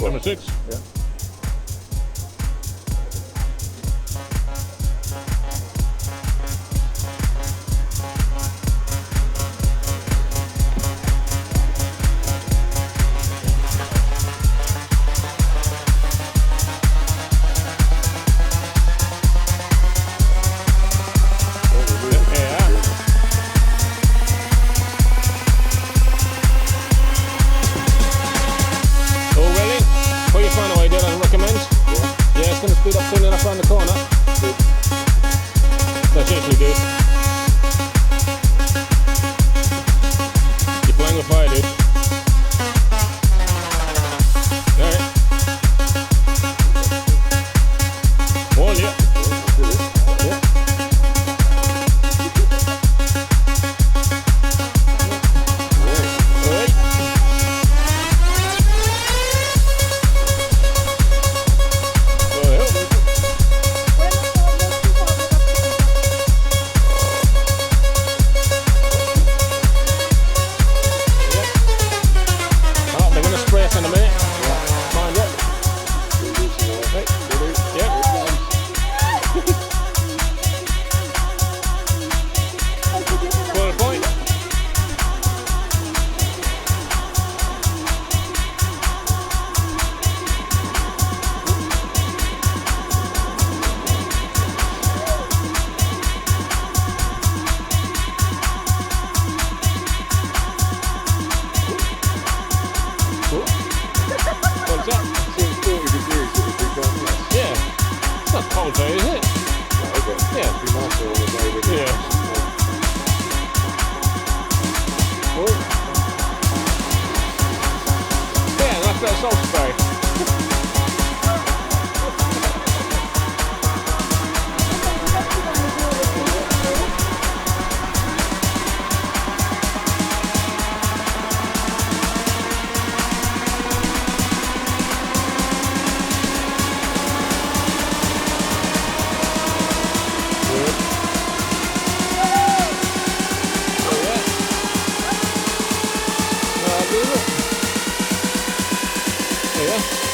Number 6. Yeah. Speed up soon enough around the corner. Good. That's usually good. You're playing with fire, dude. Alright. One, yeah. Yeah. Alright. In a minute. Yeah. Mind it. Right. Yeah. Full point. What's that? Seems 40 degrees at the big time. Yeah. It's not cold though, is it? No, okay. Yeah. It'd be nicer all the day, wouldn't it? Yeah. Oh. Yeah, that's that salt spray. Yeah.